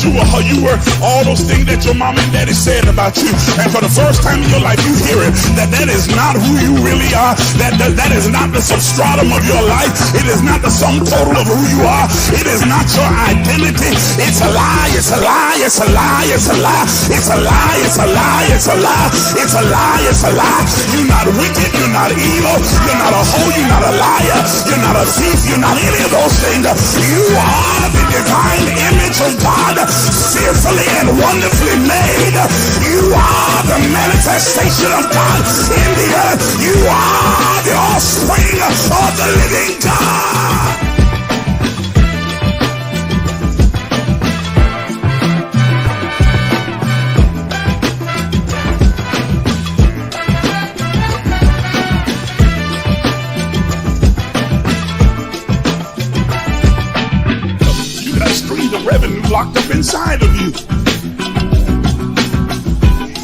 you were who you were, all those things that your mom and daddy said about you, and for the first time in your life you hear it, that is not who you really are, that is not the substratum of your life, it is not the sum total of who you are, it is not your identity. It's a lie, it's a lie, it's a lie, it's a lie, it's a lie, it's a lie, it's a lie, it's a lie, it's a lie. You're not wicked, you're not evil, you're not a hoe, you're not a liar, you're not a thief, you're not any of those things. You are the divine image of God, fearfully and wonderfully made. You are the manifestation of God in the earth. You are the offspring of the living God. Revenue locked up inside of you.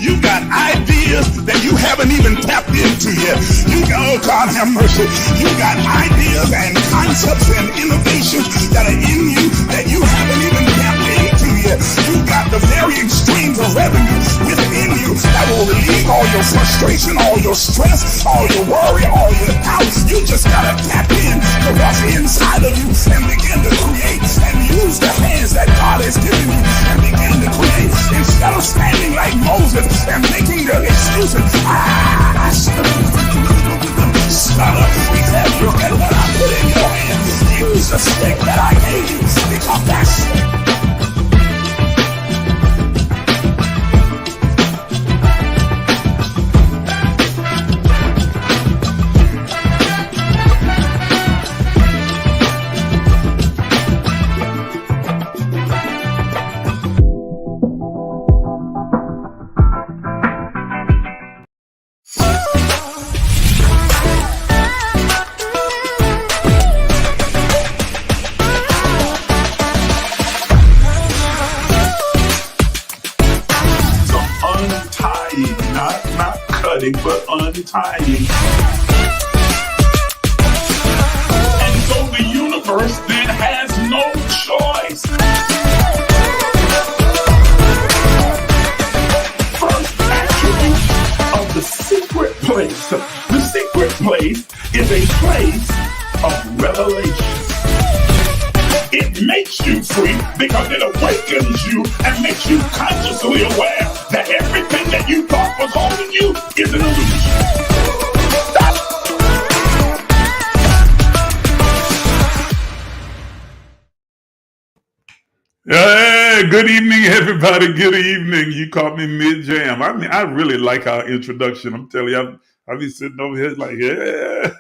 You got ideas that you haven't even tapped into yet. You got, oh God have mercy, you got ideas and concepts and innovations that are in you that you haven't even tapped into yet. You got the varying streams of revenue within you that will relieve all your frustration, all your stress, all your worry, all your doubt. You just gotta tap in to what's inside of you and begin to create and use the hands that God has given you and begin to create instead of standing like Moses and making the excuses. Stutter. He said, look at what I put in your hand. Use the stick that I gave you because that's but untying. And so the universe then has no choice. First attribute of the secret place. The secret place is a place of revelation. It makes you free because it awakens you and makes you consciously aware that everything that you thought was holding you is an illusion. Hey, good evening, everybody. Good evening. You caught me mid-jam. I mean, I really like our introduction. I'm telling you, I'll be sitting over here like, yeah.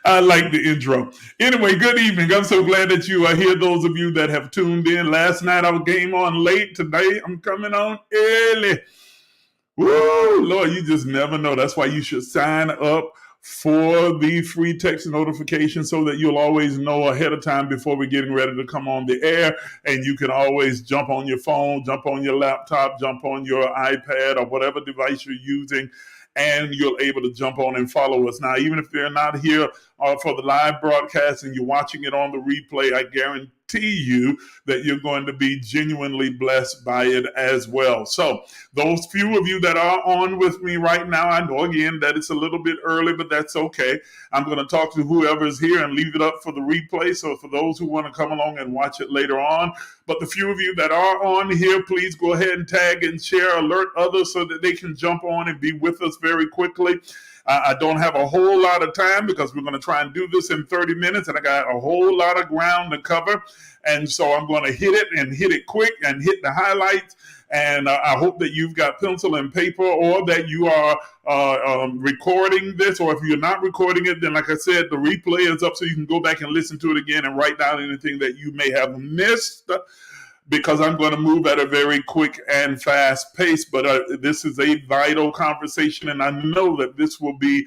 I like the intro. Anyway, good evening. I'm so glad that you are here. Those of you that have tuned in. Last night I came on late. Today I'm coming on early. Woo, Lord, you just never know. That's why you should sign up for the free text notification so that you'll always know ahead of time before we're getting ready to come on the air. And you can always jump on your phone, jump on your laptop, jump on your iPad or whatever device you're using, and you're able to jump on and follow us. Now, even if they're not here for the live broadcast and you're watching it on the replay, I guarantee you that you're going to be genuinely blessed by it as well. So those few of you that are on with me right now, I know again that it's a little bit early, but that's okay. I'm going to talk to whoever's here and leave it up for the replay. So for those who want to come along and watch it later on, but the few of you that are on here, please go ahead and tag and share, alert others so that they can jump on and be with us very quickly. I don't have a whole lot of time because we're going to try and do this in 30 minutes and I got a whole lot of ground to cover. And so I'm going to hit it and hit it quick and hit the highlights. And I hope that you've got pencil and paper or that you are recording this. Or if you're not recording it, then like I said, the replay is up so you can go back and listen to it again and write down anything that you may have missed. Because I'm going to move at a very quick and fast pace. But this is a vital conversation, and I know that this will be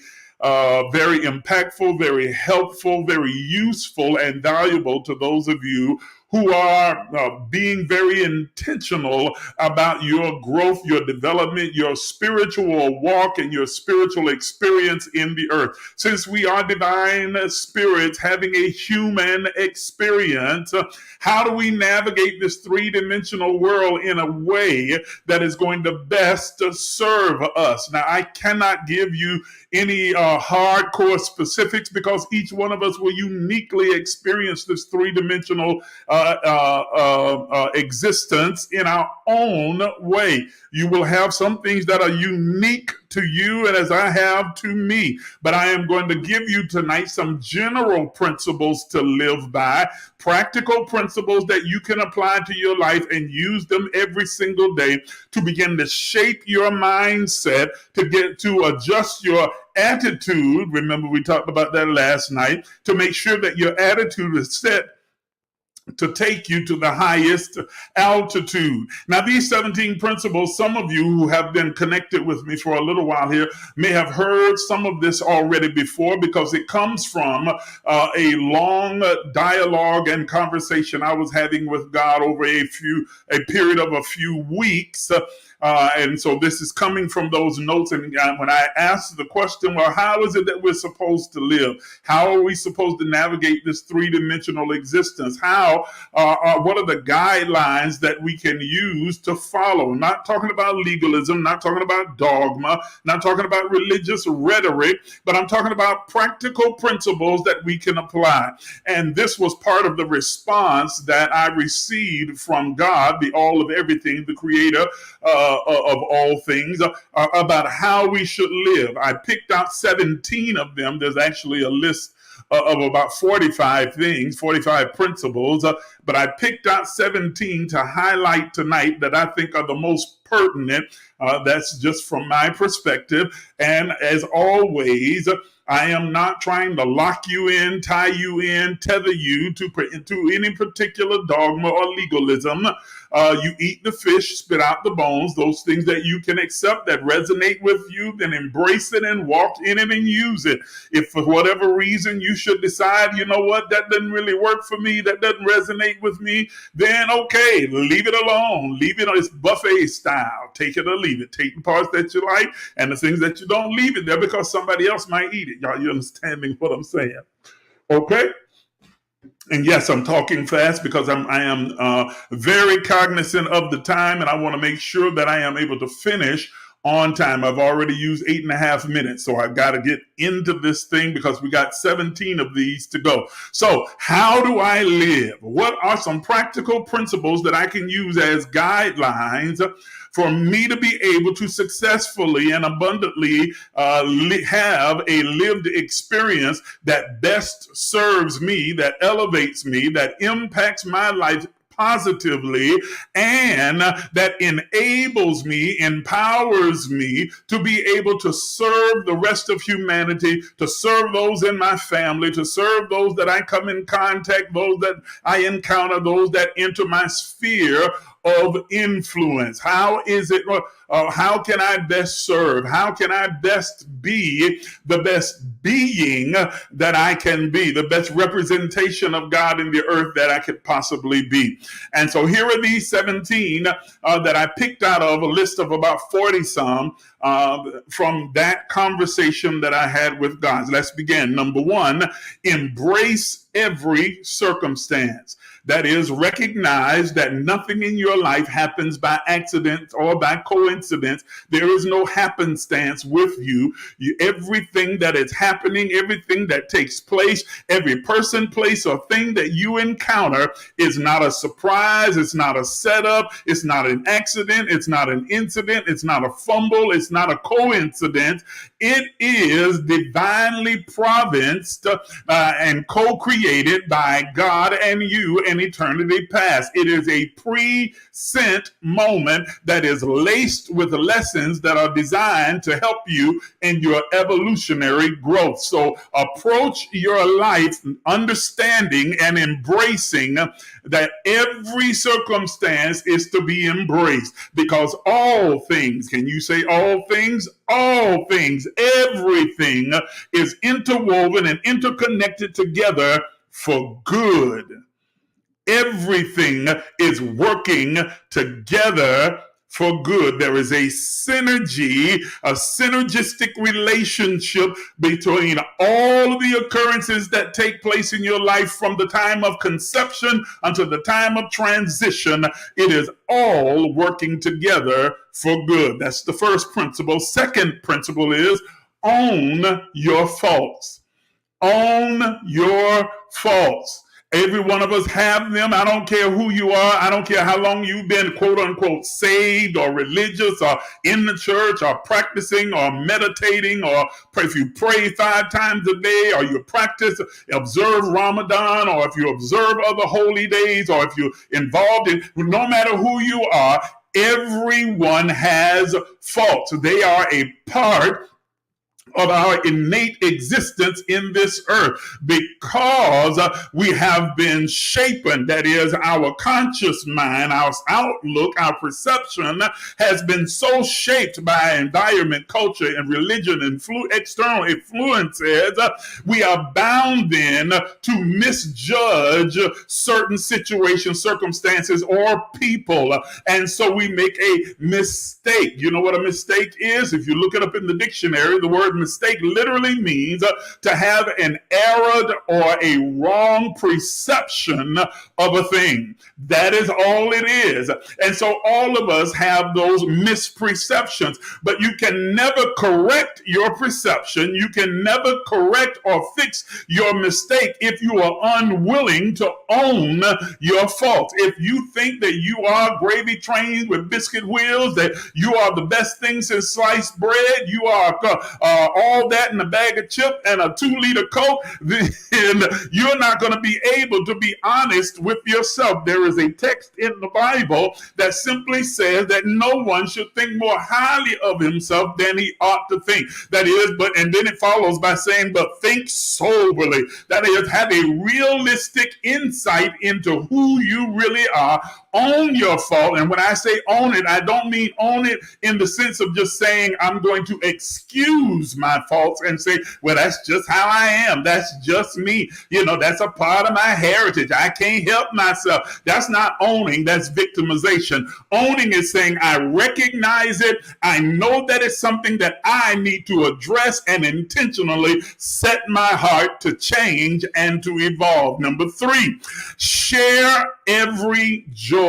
very impactful, very helpful, very useful, and valuable to those of you who are being very intentional about your growth, your development, your spiritual walk, and your spiritual experience in the earth. Since we are divine spirits having a human experience, how do we navigate this three-dimensional world in a way that is going to best serve us? Now, I cannot give you any hardcore specifics because each one of us will uniquely experience this three-dimensional existence in our own way. You will have some things that are unique to you and as I have to me. But I am going to give you tonight some general principles to live by, practical principles that you can apply to your life and use them every single day to begin to shape your mindset, to adjust your attitude. Remember, we talked about that last night, to make sure that your attitude is set to take you to the highest altitude. Now, these 17 principles, some of you who have been connected with me for a little while here may have heard some of this already before because it comes from a long dialogue and conversation I was having with God over a period of a few weeks. And so this is coming from those notes. And when I asked the question, well, how is it that we're supposed to live? How are we supposed to navigate this three-dimensional existence? What are the guidelines that we can use to follow? I'm not talking about legalism, not talking about dogma, not talking about religious rhetoric, but I'm talking about practical principles that we can apply. And this was part of the response that I received from God, the all of everything, the creator of all things, about how we should live. I picked out 17 of them. There's actually a list of about 45 things, 45 principles, but I picked out 17 to highlight tonight that I think are the most pertinent. That's just from my perspective. And as always, I am not trying to lock you in, tie you in, tether you to any particular dogma or legalism. You eat the fish, spit out the bones, those things that you can accept, that resonate with you, then embrace it and walk in it and use it. If for whatever reason you should decide, you know what, that doesn't really work for me, that doesn't resonate with me, then okay, leave it alone. Leave it on this buffet style. Take it or leave it. Take the parts that you like and the things that you don't, leave it there because somebody else might eat it. Y'all, you understanding what I'm saying? Okay? And yes, I'm talking fast because I am very cognizant of the time, and I want to make sure that I am able to finish on time. I've already used 8.5 minutes, so I've got to get into this thing because we got 17 of these to go. So how do I live? What are some practical principles that I can use as guidelines for me to be able to successfully and abundantly have a lived experience that best serves me, that elevates me, that impacts my life positively, and that enables me, empowers me to be able to serve the rest of humanity, to serve those in my family, to serve those that I come in contact, those that I encounter, those that enter my sphere of influence. How is it, how can I best serve? How can I best be the best being that I can be, the best representation of God in the earth that I could possibly be? And so here are these 17 that I picked out of a list of about 40 some from that conversation that I had with God. Let's begin. Number one, embrace every circumstance. That is, recognize that nothing in your life happens by accident or by coincidence. There is no happenstance with you. Everything that is happening, everything that takes place, every person, place, or thing that you encounter is not a surprise. It's not a setup. It's not an accident. It's not an incident. It's not a fumble. It's not a coincidence. It is divinely providenced and co-created by God and you in eternity past. It is a pre-sent moment that is laced with lessons that are designed to help you in your evolutionary growth. So approach your life understanding and embracing that every circumstance is to be embraced, because all things, can you say all things? All things, everything is interwoven and interconnected together for good. everything is working together for good. There is a synergy, a synergistic relationship between all of the occurrences that take place in your life from the time of conception until the time of transition. It is all working together for good. That's the first principle. Second principle is own your faults. Own your faults. Every one of us have them. I don't care who you are. I don't care how long you've been, quote unquote, saved or religious or in the church or practicing or meditating, or if you pray 5 times a day, or you practice, observe Ramadan, or if you observe other holy days, or if you're involved in, no matter who you are, everyone has faults. They are a part of our innate existence in this earth, because we have been shapen. That is, our conscious mind, our outlook, our perception has been so shaped by environment, culture, and religion and external influences. We are bound then to misjudge certain situations, circumstances, or people. And so we make a mistake. You know what a mistake is? If you look it up in the dictionary, the word mistake literally means to have an error or a wrong perception of a thing. That is all it is. And so all of us have those misperceptions, but you can never correct your perception. You can never correct or fix your mistake if you are unwilling to own your fault. If you think that you are gravy trains with biscuit wheels, that you are the best thing since sliced bread, you are all that in a bag of chips and a 2-liter Coke, then you're not going to be able to be honest with yourself. There is a text in the Bible that simply says that no one should think more highly of himself than he ought to think. That is, and then it follows by saying, but think soberly. That is, have a realistic insight into who you really are. Own your fault. And when I say own it, I don't mean own it in the sense of just saying I'm going to excuse my faults and say, well, that's just how I am. That's just me. You know, that's a part of my heritage. I can't help myself. That's not owning. That's victimization. Owning is saying I recognize it. I know that it's something that I need to address and intentionally set my heart to change and to evolve. Number 3, share every joy.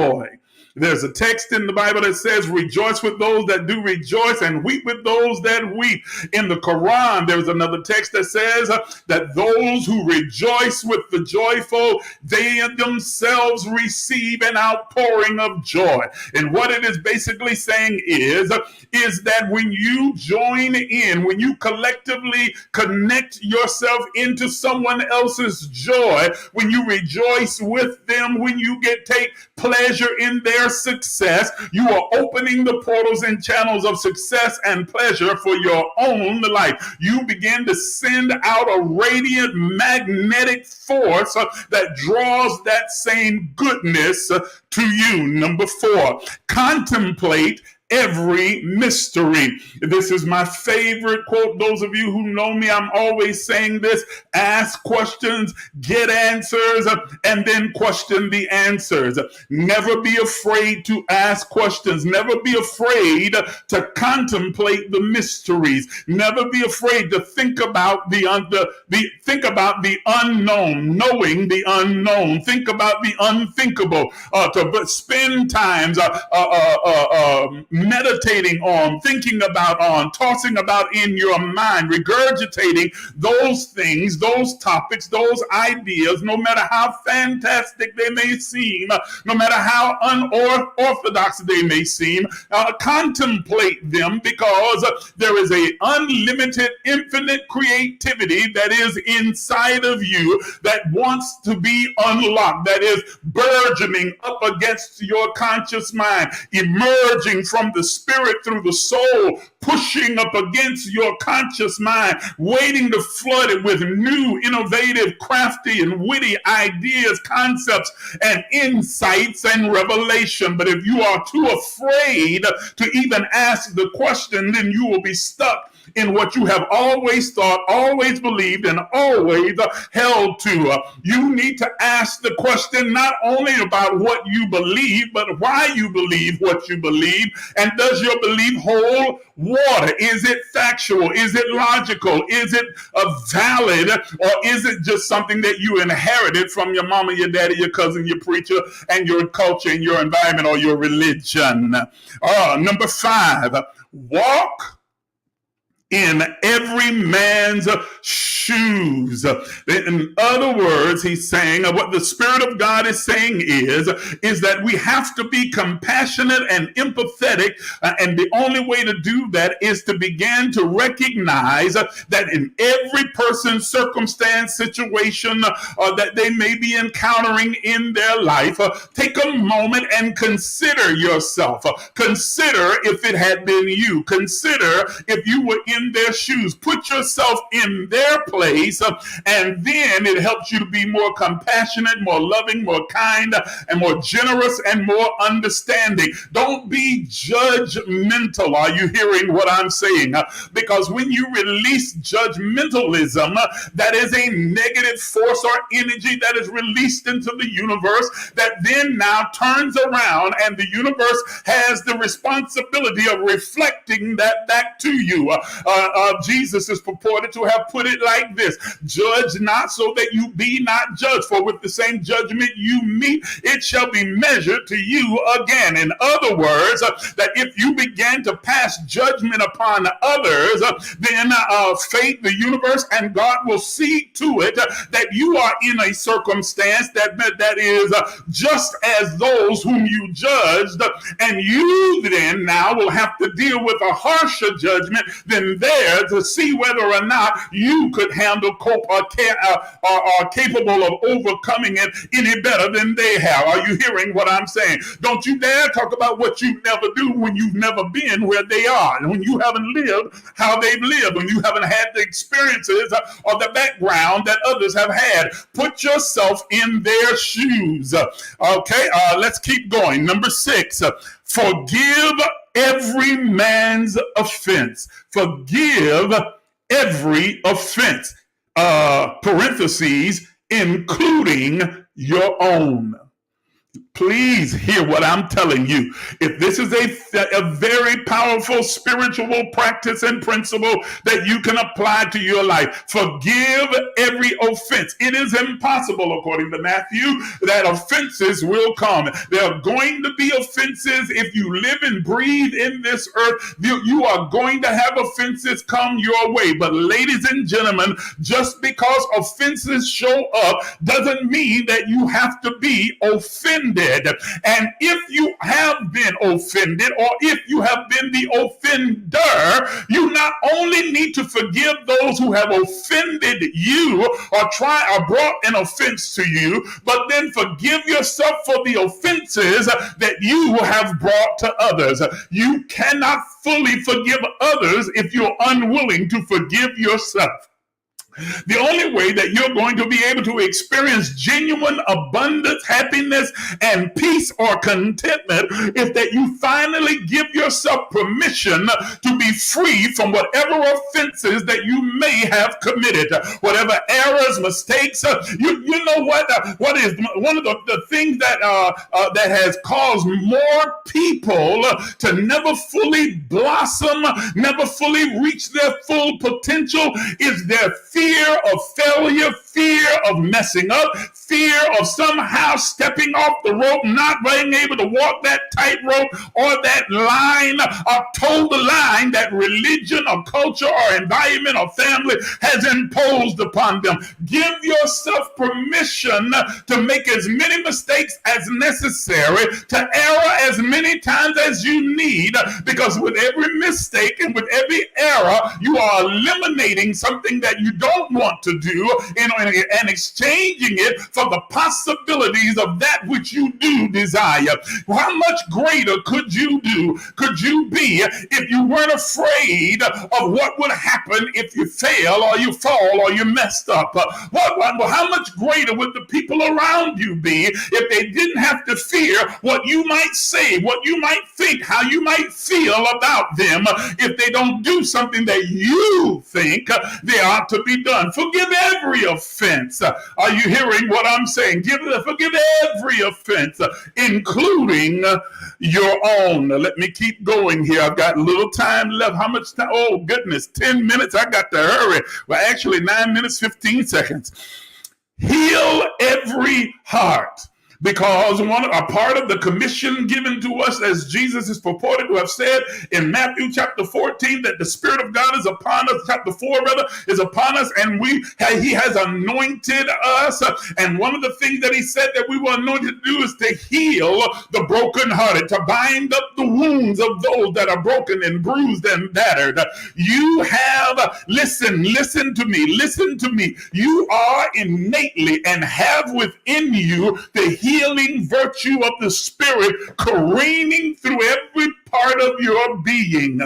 There's a text in the Bible that says, rejoice with those that do rejoice and weep with those that weep. In the Quran, there's another text that says that those who rejoice with the joyful, they themselves receive an outpouring of joy. And what it is basically saying is that when you join in, when you collectively connect yourself into someone else's joy, when you rejoice with them, when you take pleasure in their success, you are opening the portals and channels of success and pleasure for your own life. You begin to send out a radiant magnetic force that draws that same goodness to you. Number 4, contemplate every mystery. This is my favorite quote. Those of you who know me, I'm always saying this: ask questions, get answers, and then question the answers. Never be afraid to ask questions. Never be afraid to contemplate the mysteries. Never be afraid to think about the unknown, knowing the unknown. Think about the unthinkable. To spend times meditating on, thinking about, on, tossing about in your mind, regurgitating those things, those topics, those ideas, no matter how fantastic they may seem, no matter how unorthodox they may seem, contemplate them, because there is an unlimited, infinite creativity that is inside of you that wants to be unlocked, that is burgeoning up against your conscious mind, emerging from the spirit through the soul, pushing up against your conscious mind, waiting to flood it with new, innovative, crafty, and witty ideas, concepts, and insights and revelation. But if you are too afraid to even ask the question, then you will be stuck in what you have always thought, always believed, and always held to. You need to ask the question not only about what you believe, but why you believe what you believe. And does your belief hold water? Is it factual? Is it logical? Is it valid? Or is it just something that you inherited from your mama, your daddy, your cousin, your preacher, and your culture and your environment or your religion? Number 5, walk in every man's shoes. In other words, he's saying, what the Spirit of God is saying is that we have to be compassionate and empathetic, and the only way to do that is to begin to recognize that in every person's circumstance, situation that they may be encountering in their life, take a moment and consider yourself. Consider if it had been you. Consider if you were in their shoes. Put yourself in their place, and then it helps you to be more compassionate, more loving, more kind, and more generous and more understanding. Don't be judgmental. Are you hearing what I'm saying? Because when you release judgmentalism, that is a negative force or energy that is released into the universe that then now turns around, and the universe has the responsibility of reflecting that back to you. Jesus is purported to have put it like this: judge not, so that you be not judged. For with the same judgment you meet, it shall be measured to you again. In other words, that if you begin to pass judgment upon others, then fate, the universe, and God will see to it that you are in a circumstance that is just as those whom you judged, and you then now will have to deal with a harsher judgment than theirs to see whether or not you could handle, cope, or are capable of overcoming it any better than they have. Are you hearing what I'm saying? Don't you dare talk about what you never do when you've never been where they are, and when you haven't lived how they've lived, when you haven't had the experiences or the background that others have had. Put yourself in their shoes. Okay, let's keep going. Number 6, forgive every man's offense. Forgive every offense. Parentheses, including your own. Please hear what I'm telling you. If this is a very powerful spiritual practice and principle that you can apply to your life, forgive every offense. It is impossible, according to Matthew, that offenses will come. There are going to be offenses if you live and breathe in this earth. You are going to have offenses come your way. But ladies and gentlemen, just because offenses show up doesn't mean that you have to be offended. And if you have been offended, or if you have been the offender, you not only need to forgive those who have offended you or brought an offense to you, but then forgive yourself for the offenses that you have brought to others. You cannot fully forgive others if you're unwilling to forgive yourself. The only way that you're going to be able to experience genuine abundance, happiness, and peace or contentment is that you finally give yourself permission to be free from whatever offenses that you may have committed, whatever errors, mistakes. You know what is one of the things that has caused more people to never fully blossom, never fully reach their full potential is their fear of failure, fear of messing up, fear of somehow stepping off the rope, not being able to walk that tightrope or that line or toe the line that religion or culture or environment or family has imposed upon them. Give yourself permission to make as many mistakes as necessary, to err as many times as you need, because with every mistake and with every error, you are eliminating something that you don't want to do and exchanging it for the possibilities of that which you do desire. How much greater could you be if you weren't afraid of what would happen if you fail or you fall or you messed up? How much greater would the people around you be if they didn't have to fear what you might say, what you might think, how you might feel about them if they don't do something that you think they ought to be done? Forgive every offense. Are you hearing what I'm saying? Forgive every offense, including your own. Let me keep going here. I've got a little time left. How much time? Oh, goodness, 10 minutes. I got to hurry. Well, actually, 9 minutes, 15 seconds. Heal every heart. Because a part of the commission given to us, as Jesus is purported to have said in Matthew chapter 14, that the Spirit of God is upon us, chapter 4 rather, is upon us, and He has anointed us. And one of the things that He said that we were anointed to do is to heal the brokenhearted, to bind up the wounds of those that are broken and bruised and battered. You have, listen to me. You are innately and have within you the healing virtue of the Spirit careening through every part of your being.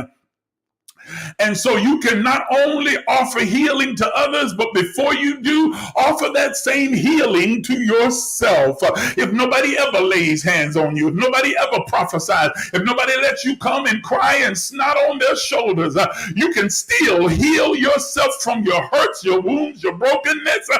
And so you can not only offer healing to others, but before you do, offer that same healing to yourself. If nobody ever lays hands on you, if nobody ever prophesies, if nobody lets you come and cry and snot on their shoulders, you can still heal yourself from your hurts, your wounds, your brokenness,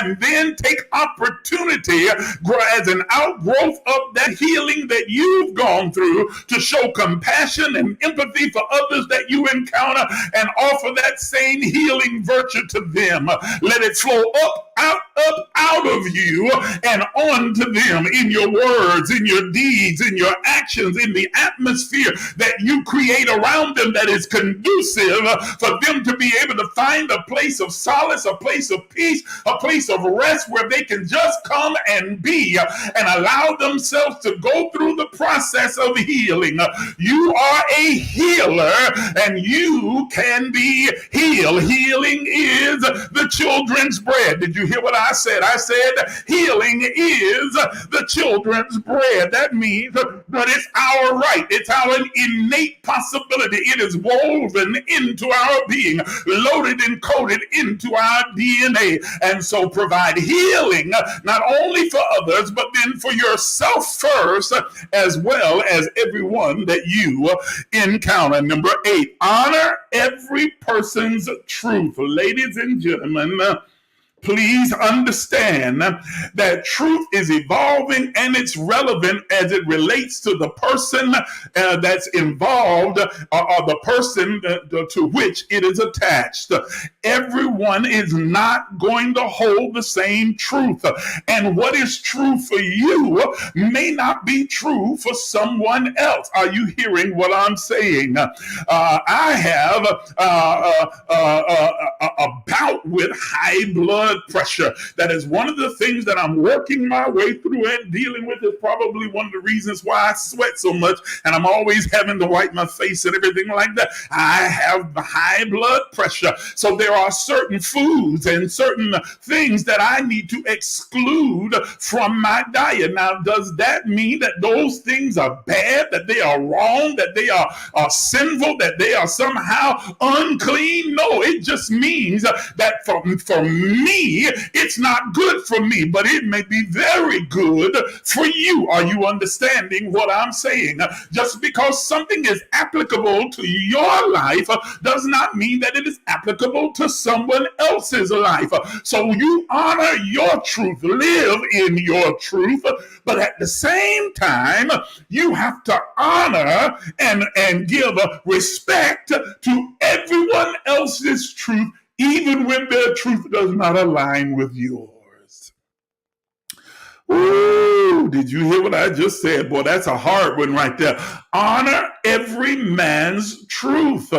and then take opportunity as an outgrowth of that healing that you've gone through to show compassion and empathy for others that you encounter, and offer that same healing virtue to them. Let it flow up, out of you and onto them in your words, in your deeds, in your actions, in the atmosphere that you create around them that is conducive for them to be able to find a place of solace, a place of peace, a place of rest where they can just come and be and allow themselves to go through the process of healing. You are a healer, and you can be healed. Healing is the children's bread. Did you hear what I said? I said healing is the children's bread. That means that it's our right. It's our innate possibility. It is woven into our being, loaded and coded into our DNA. And so provide healing not only for others, but then for yourself first, as well as everyone that you encounter. Number 8, honor every person's truth. Ladies and gentlemen, please understand that truth is evolving and it's relevant as it relates to the person that's involved or the person to which it is attached. Everyone is not going to hold the same truth. And what is true for you may not be true for someone else. Are you hearing what I'm saying? I have a bout with high blood pressure. That is one of the things that I'm working my way through and dealing with. Is probably one of the reasons why I sweat so much and I'm always having to wipe my face and everything like that. I have high blood pressure. So there are certain foods and certain things that I need to exclude from my diet. Now, does that mean that those things are bad, that they are wrong, that they are sinful, that they are somehow unclean? No, it just means that for me, it's not good for me, but it may be very good for you. Are you understanding what I'm saying? Just because something is applicable to your life does not mean that it is applicable to someone else's life. So you honor your truth, live in your truth, but at the same time, you have to honor and give respect to everyone else's truth, even when their truth does not align with yours. Ooh, Woo! Did you hear what I just said? Boy, that's a hard one right there. Honor every man's truth.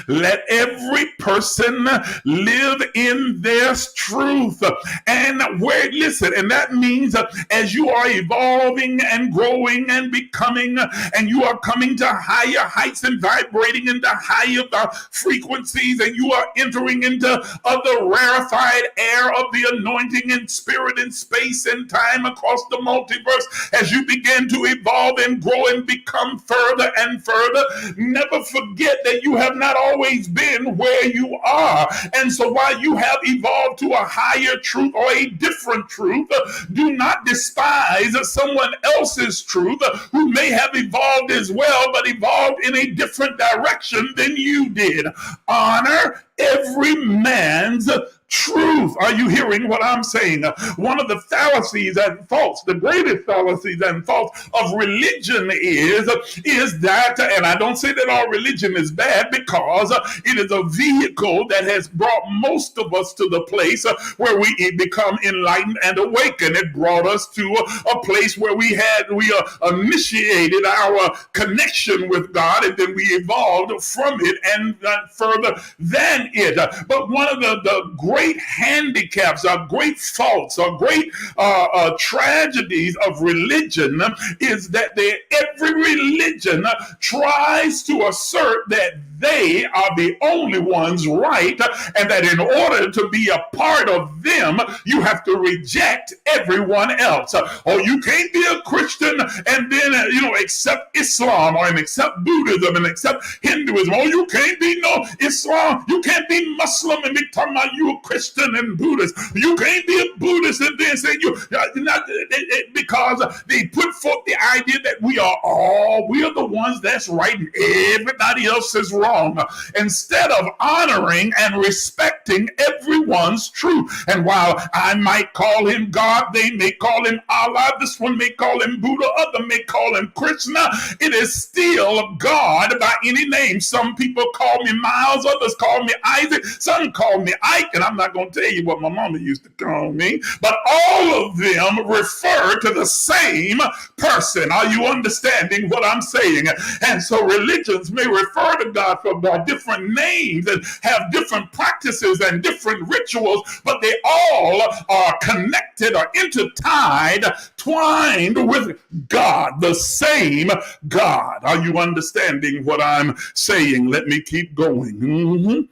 Let every person live in their truth. And listen, and that means as you are evolving and growing and becoming, and you are coming to higher heights and vibrating into higher frequencies, and you are entering into the rarefied air of the anointing and spirit and space and time across the multiverse, as you begin to evolve and grow and become further and further, never forget that you have not always been where you are. And so while you have evolved to a higher truth or a different truth, do not despise someone else's truth who may have evolved as well, but evolved in a different direction than you did. Honor every man's truth. Are you hearing what I'm saying? One of the fallacies and faults, the greatest fallacies and faults of religion is that, and I don't say that all religion is bad, because it is a vehicle that has brought most of us to the place where we become enlightened and awakened. It brought us to a place where we initiated our connection with God, and then we evolved from it and further than it. But one of the great handicaps, or great faults, or great tragedies of religion is that every religion tries to assert that they are the only ones right, and that in order to be a part of them, you have to reject everyone else. Or you can't be a Christian and then accept Islam, or accept Buddhism and accept Hinduism. Or you can't be no Islam, you can't be Muslim and be talking about you a Christian and Buddhist. You can't be a Buddhist and then say because they put forth the idea that we are the ones that's right and everybody else is wrong. Instead of honoring and respecting everyone's truth. And while I might call him God, they may call him Allah, this one may call him Buddha, other may call him Krishna, it is still God by any name. Some people call me Miles, others call me Isaac, some call me Ike, and I'm not going to tell you what my mama used to call me, but all of them refer to the same person. Are you understanding what I'm saying? And so religions may refer to God by different names and have different practices and different rituals, but they all are connected or twined with God, the same God. Are you understanding what I'm saying? Let me keep going.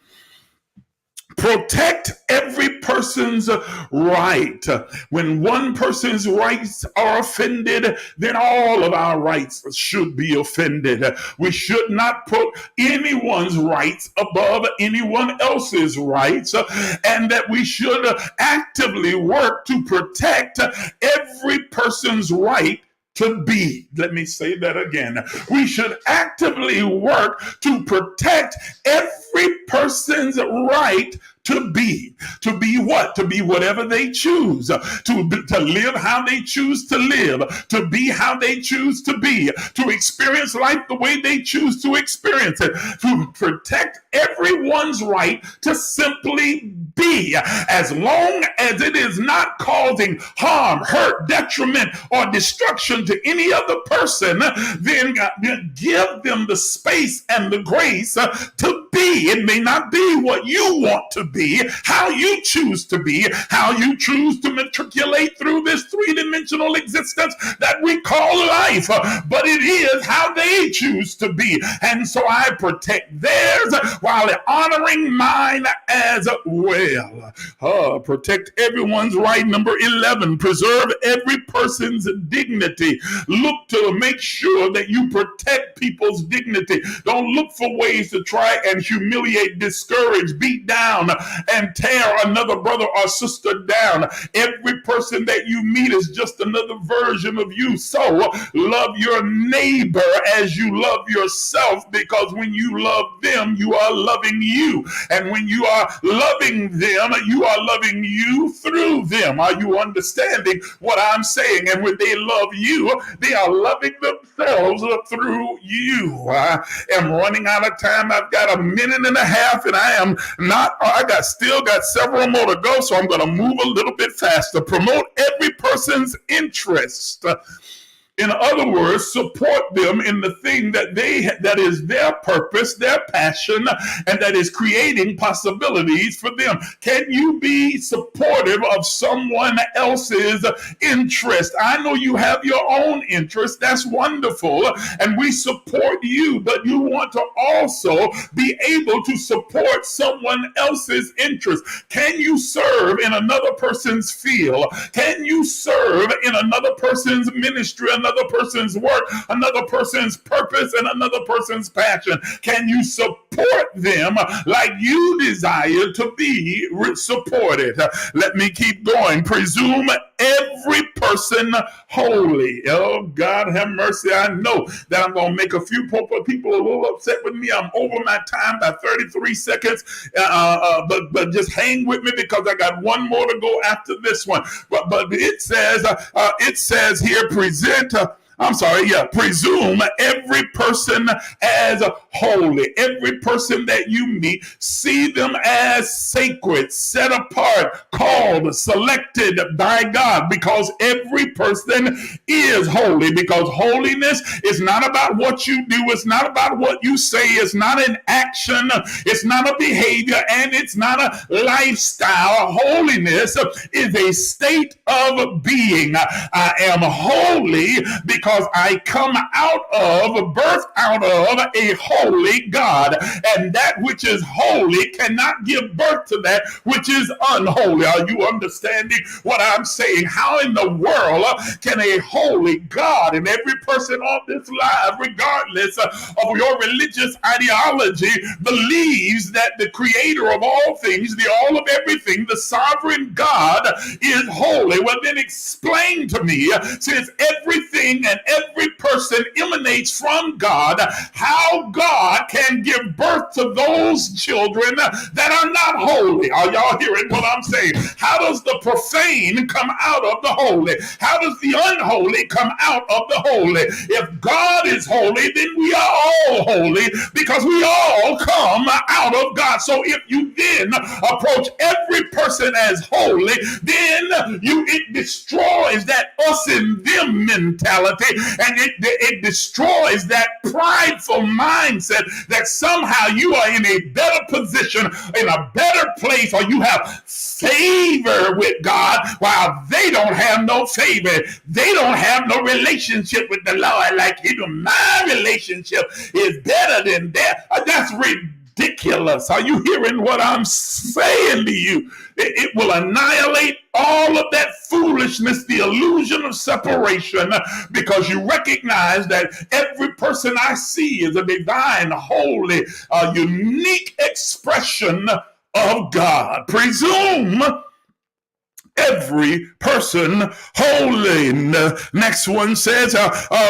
Protect every person's right. When one person's rights are offended, then all of our rights should be offended. We should not put anyone's rights above anyone else's rights, and that we should actively work to protect every person's right to be. Let me say that again. We should actively work to protect every person's right to be. To be what? To be whatever they choose. To live how they choose to live. To be how they choose to be. To experience life the way they choose to experience it. To protect everyone's right to simply be, as long as it is not causing harm, hurt, detriment, or destruction to any other person. Then give them the space and the grace to be. It may not be what you want to be, how you choose to be, how you choose to matriculate through this three-dimensional existence that we call life, but it is how they choose to be. And so I protect theirs while honoring mine as well. Protect everyone's right. Number 11, preserve every person's dignity. Look to make sure that you protect people's dignity. Don't look for ways to try and humiliate, discourage, beat down, and tear another brother or sister down. Every person that you meet is just another version of you. So love your neighbor as you love yourself, because when you love them, you are loving you. And when you are loving them, you are loving you through them. Are you understanding what I'm saying? And when they love you, they are loving themselves through you. I am running out of time. I've got a minute and a half, and I still got several more to go, so I'm going to move a little bit faster. Promote every person's interest. In other words, support them in the thing that is their purpose, their passion, and that is creating possibilities for them. Can you be supportive of someone else's interest? I know you have your own interest. That's wonderful. And we support you, but you want to also be able to support someone else's interest. Can you serve in another person's field? Can you serve in another person's ministry, another person's work, another person's purpose, and another person's passion? Can you support them like you desire to be supported? Let me keep going. Presume every person holy. Oh, God have mercy. I know that I'm going to make a few people a little upset with me. I'm over my time by 33 seconds, but just hang with me because I got one more to go after this one. But it says here, presume every person as holy. Every person that you meet, see them as sacred, set apart, called, selected by God, because every person is holy. Because holiness is not about what you do, it's not about what you say, it's not an action, it's not a behavior, and it's not a lifestyle. Holiness is a state of being. I am holy because I come birth out of a holy God, and that which is holy cannot give birth to that which is unholy. Are you understanding what I'm saying? How in the world can a holy God, and every person on this live, regardless of your religious ideology, believes that the creator of all things, the all of everything, the sovereign God is holy? Well, then explain to me, since everything and every person emanates from God, how God can give birth to those children that are not holy. Are y'all hearing what I'm saying? How does the profane come out of the holy? How does the unholy come out of the holy? If God is holy, then we are all holy because we all come out of God. So if you then approach every person as holy, then it destroys that us and them mentality, and it destroys that prideful mindset that somehow you are in a better position, in a better place, or you have favor with God while they don't have no favor. They don't have no relationship with the Lord like you do. My relationship is better than that. That's ridiculous. Are you hearing what I'm saying to you? It will annihilate all of that foolishness, the illusion of separation, because you recognize that every person I see is a divine, holy, unique expression of God. Presume every person holy. Next one says,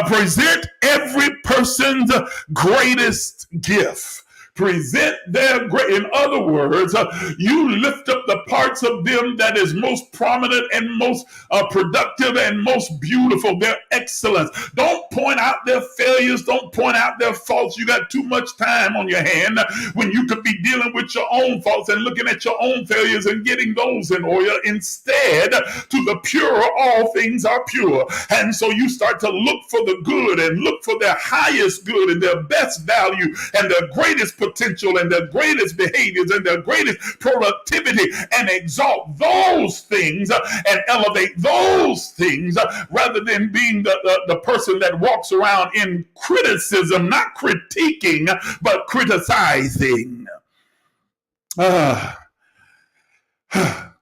present every person's greatest gift. Present their great. In other words, you lift up the parts of them that is most prominent and most productive and most beautiful, their excellence. Don't point out their failures. Don't point out their faults. You got too much time on your hand when you could be dealing with your own faults and looking at your own failures and getting those in order. Instead, to the pure, all things are pure. And so you start to look for the good and look for their highest good and their best value and their greatest potential and their greatest behaviors and their greatest productivity, and exalt those things and elevate those things rather than being the person that walks around in criticism, not critiquing, but criticizing.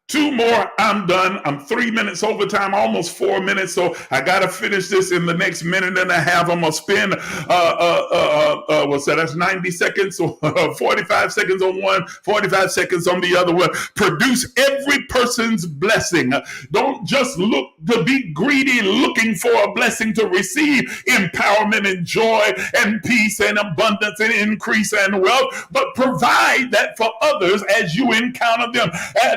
Two more, I'm done. I'm 3 minutes over time, almost 4 minutes. So I got to finish this in the next minute and a half. I'm going to spend, what's that? That's 90 seconds. So 45 seconds on one, 45 seconds on the other one. Produce every person's blessing. Don't just look to be greedy, looking for a blessing to receive empowerment and joy and peace and abundance and increase and wealth, but provide that for others as you encounter them.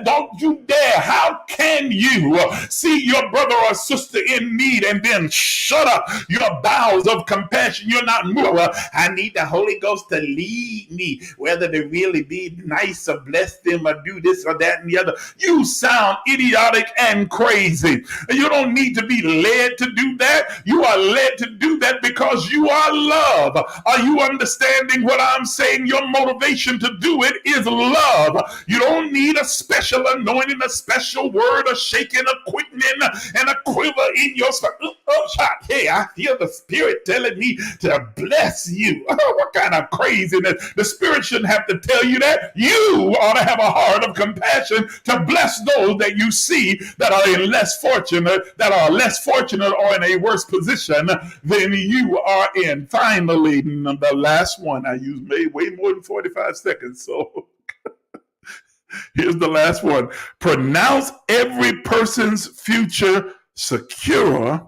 Don't you dare. How can you see your brother or sister in need and then shut up your bowels of compassion? You're not moved. I need the Holy Ghost to lead me, whether to really be nice or bless them or do this or that and the other. You sound idiotic and crazy. You don't need to be led to do that. You are led to do that because you are love. Are you understanding what I'm saying? Your motivation to do it is love. You don't need a special anointing, a special word, a shaking, a quickening, and a quiver in your spirit. Hey, I feel the Spirit telling me to bless you. What kind of craziness? The Spirit shouldn't have to tell you that. You ought to have a heart of compassion to bless those that you see that are less fortunate or in a worse position than you are in. Finally, the last one. I used way more than 45 seconds, so here's the last one. Pronounce every person's future secure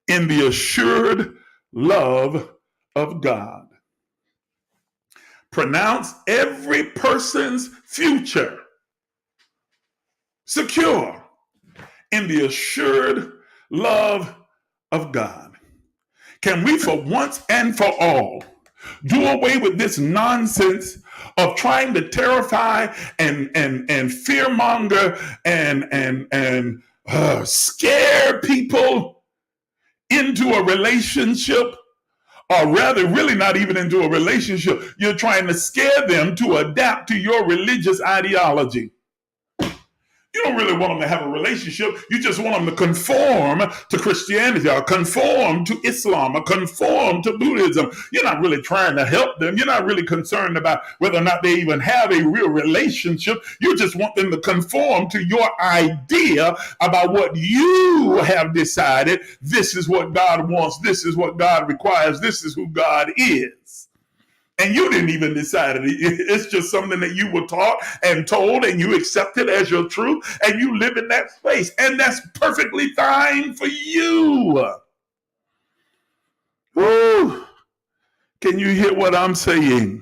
in the assured love of God. Pronounce every person's future secure in the assured love of God. Can we for once and for all do away with this nonsense of trying to terrify and fearmonger and scare people into a relationship, or rather really not even into a relationship? You're trying to scare them to adapt to your religious ideology. You don't really want them to have a relationship. You just want them to conform to Christianity or conform to Islam or conform to Buddhism. You're not really trying to help them. You're not really concerned about whether or not they even have a real relationship. You just want them to conform to your idea about what you have decided. This is what God wants. This is what God requires. This is who God is. And you didn't even decide it. It's just something that you were taught and told, and you accepted as your truth, and you live in that space. And that's perfectly fine for you. Woo. Can you hear what I'm saying?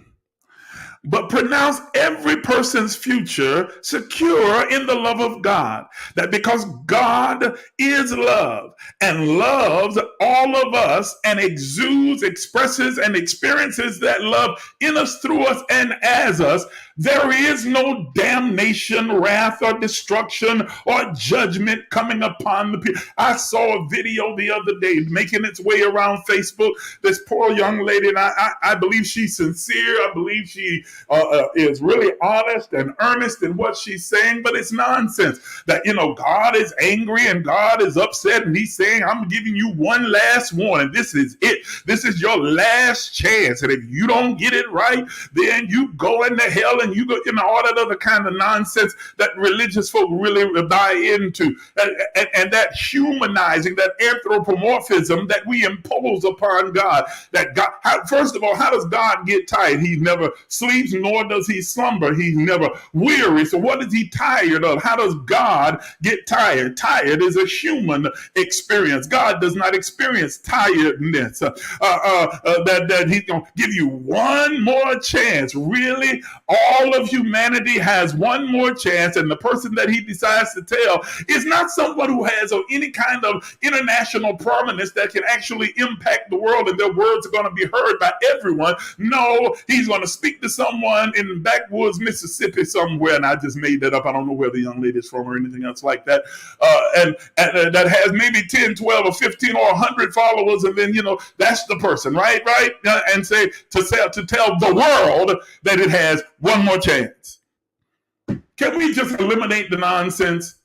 But pronounce every person's future secure in the love of God. That because God is love and loves all of us and exudes, expresses, and experiences that love in us, through us, and as us, there is no damnation, wrath, or destruction or judgment coming upon the people. I saw a video the other day making its way around Facebook. This poor young lady, and I believe she's sincere. I believe she is really honest and earnest in what she's saying, but it's nonsense that, God is angry and God is upset, and he's saying, I'm giving you one last warning. This is it. This is your last chance. And if you don't get it right, then you go into hell, and you go, all that other kind of nonsense that religious folk really buy into. And that humanizing, that anthropomorphism that we impose upon God. That God, first of all, how does God get tired? He never sleeps, nor does he slumber. He's never weary. So what is he tired of? How does God get tired? Tired is a human experience. God does not experience tiredness. That he's going to give you one more chance. Really, all of humanity has one more chance, and the person that he decides to tell is not someone who has any kind of international prominence that can actually impact the world, and their words are going to be heard by everyone. No, he's going to speak to someone in backwoods Mississippi somewhere, and I just made that up. I don't know where the young lady is from or anything else like that. And that has maybe 10, 12, or 15 or 100 followers, and then, that's the person, right? And say to tell the world that it has one more chance. Can we just eliminate the nonsense?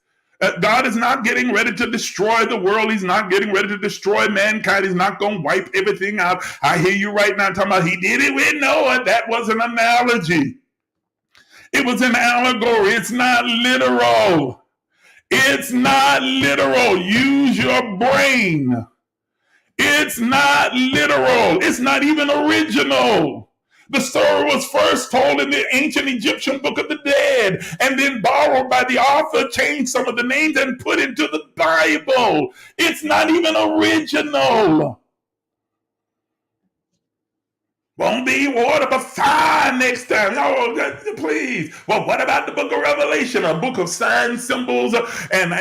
God is not getting ready to destroy the world. He's not getting ready to destroy mankind. He's not going to wipe everything out. I hear you right now talking about he did it with Noah. That was an analogy. It was an allegory. It's not literal. It's not literal. Use your brain. It's not literal. It's not even original. The story was first told in the ancient Egyptian Book of the Dead and then borrowed by the author, changed some of the names, and put into the Bible. It's not even original. Won't be water but fire next time. No, please. Well, what about the book of Revelation, a book of signs, symbols, and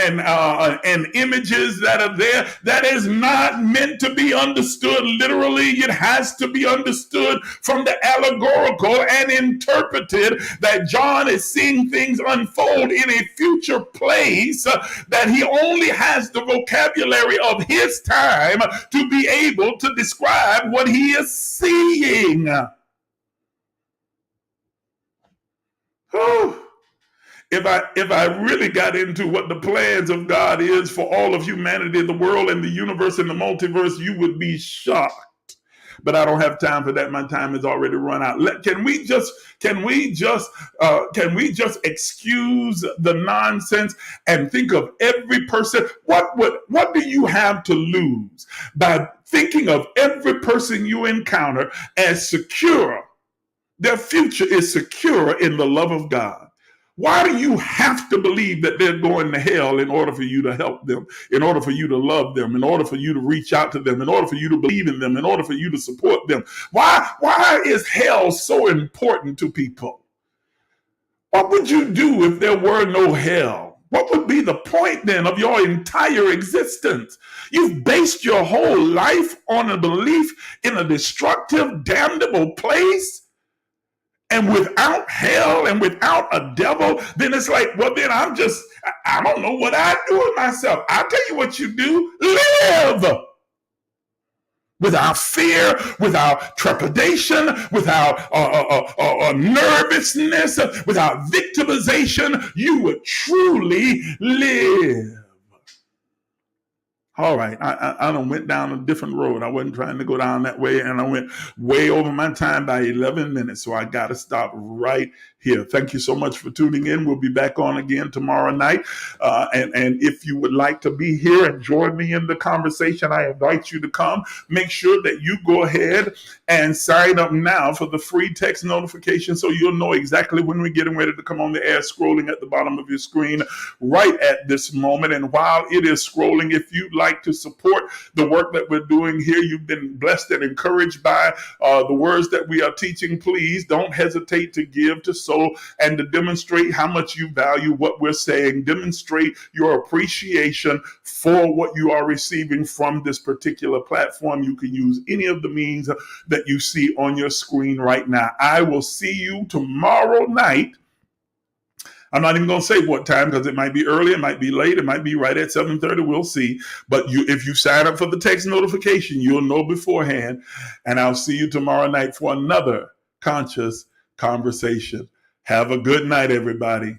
images that are there? That is not meant to be understood literally. It has to be understood from the allegorical and interpreted that John is seeing things unfold in a future place, that he only has the vocabulary of his time to be able to describe what he is seeing. Whew. If I really got into what the plans of God is for all of humanity, the world and the universe and the multiverse, you would be shocked. But I don't have time for that. My time has already run out. Can we just excuse the nonsense and think of every person? What do you have to lose by thinking of every person you encounter as secure? Their future is secure in the love of God. Why do you have to believe that they're going to hell in order for you to help them, in order for you to love them, in order for you to reach out to them, in order for you to believe in them, in order for you to support them? Why is hell so important to people? What would you do if there were no hell? What would be the point then of your entire existence? You've based your whole life on a belief in a destructive, damnable place. And without hell and without a devil, then it's like, well, then I don't know what I do with myself. I'll tell you what you do. Live without fear, without trepidation, without nervousness, without victimization. You would truly live. All right, I done went down a different road. I wasn't trying to go down that way, and I went way over my time by 11 minutes, so I got to stop right here. Thank you so much for tuning in. We'll be back on again tomorrow night, and if you would like to be here and join me in the conversation, I invite you to come. Make sure that you go ahead and sign up now for the free text notification so you'll know exactly when we're getting ready to come on the air, scrolling at the bottom of your screen right at this moment. And while it is scrolling, if you'd like to support the work that we're doing here, you've been blessed and encouraged by the words that we are teaching, please don't hesitate to give, to sow, and to demonstrate how much you value what we're saying. Demonstrate your appreciation for what you are receiving from this particular platform. You can use any of the means that you see on your screen right now. I will see you tomorrow night. I'm not even going to say what time because it might be early, it might be late, it might be right at 7:30. We'll see. But if you sign up for the text notification, you'll know beforehand. And I'll see you tomorrow night for another conscious conversation. Have a good night, everybody.